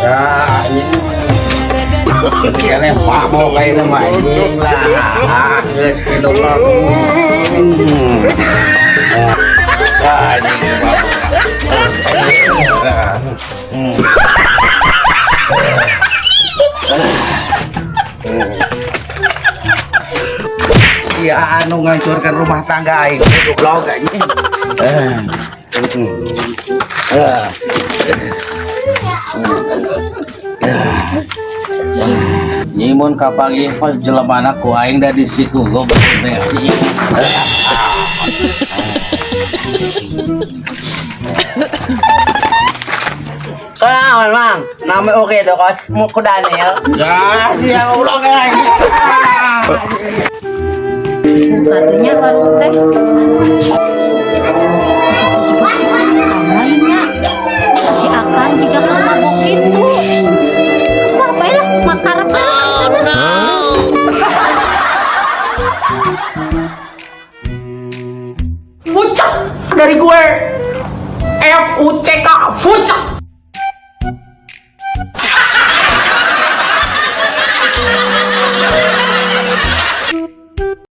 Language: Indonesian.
Ya, ini kayaknya Pak mau kayak nama anjing lah. Geus kitu Pak. Anjing Pak. Iya anu ngancurkan rumah tangga aing kudu blog anjing. Nyimun kapagi pas jelema anak ku aing da di siku goblok teh. Kailangan mang, nami oke do kos mo ko Daniel. Ya siang ulang anjing. Katanya warung teh lainnya si akan jika kamu mabok itu sampai lah makarap Fucek dari gue. FUCK fucek.